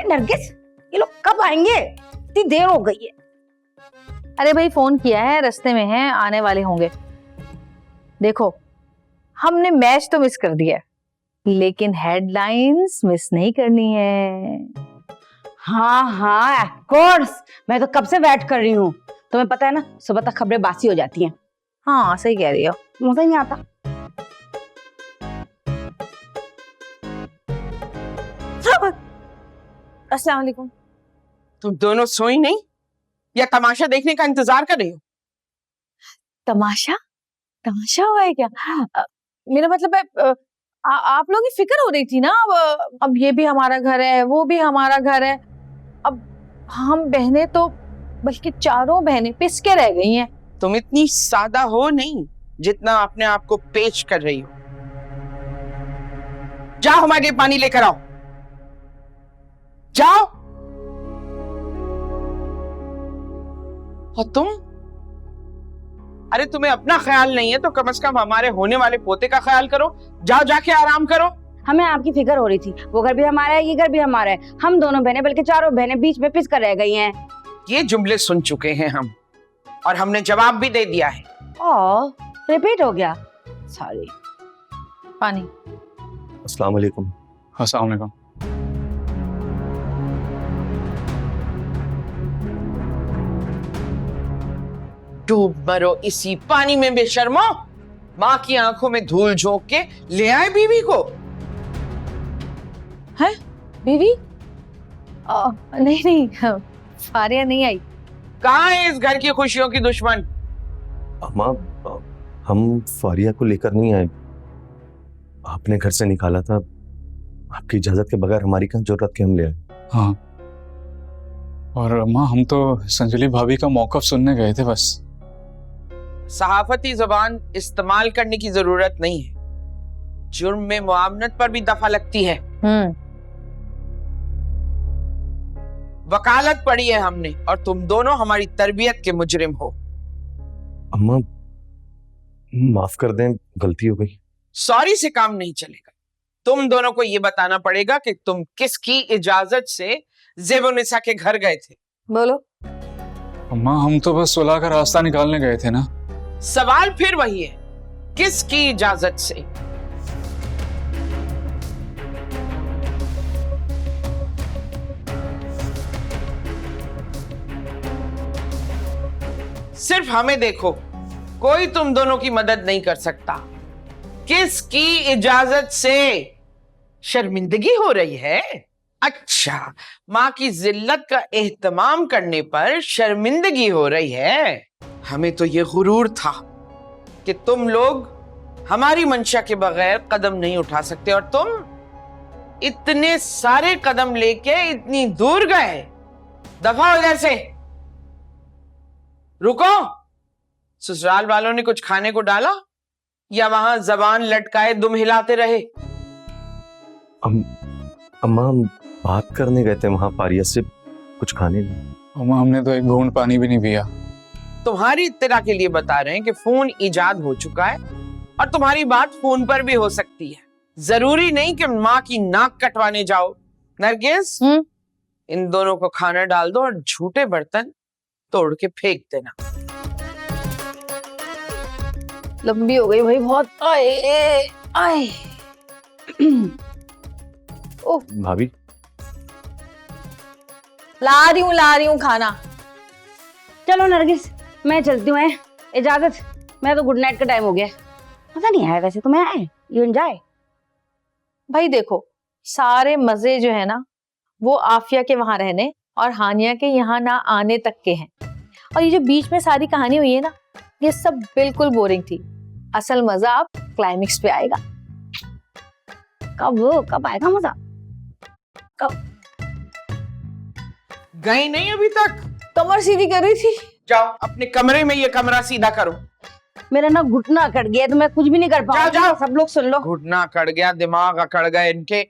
नरगिस, ये लोग कब आएंगे? इतनी देर हो गई है। अरे भाई फोन किया है, रास्ते में हैं, आने वाले होंगे। देखो हमने मैच तो मिस कर दिया लेकिन हेडलाइंस मिस नहीं करनी है। हाँ हाँ ऑफ कोर्स, मैं तो कब से वेट कर रही हूँ। तुम्हें पता है ना, सुबह तक खबरें बासी हो जाती हैं। हाँ सही कह रही हो, मजा ही नहीं आता। अस्सलाम वालेकुम। तुम दोनों सोई नहीं या तमाशा देखने का इंतजार कर रही हो? तमाशा? तमाशा हुआ है क्या? मेरा मतलब है आप लोगों की फिक्र हो रही थी ना। अब ये भी हमारा घर है, वो भी हमारा घर है। अब हम बहनें तो बल्कि चारों बहनें पिस के रह गई हैं। तुम इतनी सादा हो नहीं जितना अपने आप को पेश कर रही हो। जाओ हमारे लिए पानी लेकर आओ, जाओ। और तुम, अरे तुम्हें अपना ख्याल नहीं है तो कम से कम हमारे होने वाले पोते का ख्याल करो। जाओ जाके आराम करो। हमें आपकी फिक्र हो रही थी। वो घर भी हमारा है, ये घर भी हमारा है। हम दोनों बहनें बल्कि चारों बहनें बीच में पिस कर रह गई हैं। ये जुमले सुन चुके हैं हम और हमने जवाब भी दे दिया है। ओह, रिपीट हो गया। सॉरी। पानी। अस्सलाम वालेकुम। अस्सलाम वालेकुम। डूब मरो इसी पानी में बेशर्मो। माँ की आंखों में धूल झोंक के ले आए बीवी को। है बीवी? नहीं नहीं, फारिया नहीं आई। कहाँ है इस घर की खुशियों की दुश्मन? अम्मा, हम फारिया को लेकर नहीं आए। आपने घर से निकाला था, आपकी इजाजत के बगैर हमारी कहाँ जरूरत के हम ले आए। हाँ, और अम्मा हम तो संजली भाभी का मौकफ सुनने गए थे बस। सहाफती जबान इस्तेमाल करने की जरूरत नहीं है। जुर्म में मुआवनत पर भी दफा लगती है। वकालत पढ़ी है हमने और तुम दोनों हमारी तरबियत के मुजरिम हो। अम्मा माफ कर दें, गलती हो गई। सॉरी से काम नहीं चलेगा। तुम दोनों को यह बताना पड़ेगा कि तुम किसकी इजाजत से ज़ेबुन्निसा के घर गए थे। बोलो। अम्मा हम तो बस सुलह का रास्ता निकालने गए थे ना। सवाल फिर वही है, किसकी इजाजत से? सिर्फ हमें देखो, कोई तुम दोनों की मदद नहीं कर सकता। किसकी इजाजत से? शर्मिंदगी हो रही है? अच्छा, माँ की जिल्लत का एहतमाम करने पर शर्मिंदगी हो रही है। हमें तो ये गुरूर था कि तुम लोग हमारी मंशा के बगैर कदम नहीं उठा सकते और तुम इतने सारे कदम लेके इतनी दूर गए। दफा हो इधर से। रुको, ससुराल वालों ने कुछ खाने को डाला या वहां जबान लटकाए दुम हिलाते रहे? अम्मा हम बात करने गए थे वहां फारिया से, कुछ खाने नहीं। अम्मा हमने तो एक घूंट पानी भी नहीं पिया। तुम्हारी इत्तला के लिए बता रहे हैं कि फोन इजाद हो चुका है और तुम्हारी बात फोन पर भी हो सकती है। जरूरी नहीं कि माँ की नाक कटवाने जाओ। नरगिस, इन दोनों को खाना डाल दो और झूठे बर्तन तोड़ के फेंक देना। लंबी हो गई भाई बहुत। आए आए। ओह भाभी, ला रही हूँ खाना। चलो नरगिस, मैं चलती हूँ। इजाजत, मैं तो गुड नाइट का टाइम हो गया। मजा नहीं आया वैसे, तुम्हें आए? You enjoy? भाई देखो, सारे मजे जो है ना वो आफिया के वहां रहने और हानिया के यहाँ ना आने तक के हैं। और ये जो बीच में सारी कहानी हुई है ना, ये सब बिल्कुल बोरिंग थी। असल मजा अब क्लाइमेक्स पे आएगा। कब आएगा मजा? कब? गई नहीं अभी तक? कमर सीधी कर रही थी। जाओ अपने कमरे में ये कमरा सीधा करो। मेरा ना घुटना कट गया तो मैं कुछ भी नहीं कर पाऊंगी। जाओ, सब लोग सुन लो। घुटना कट गया, दिमाग अकड़ गए इनके,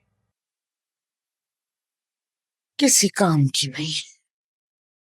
किसी काम की नहीं।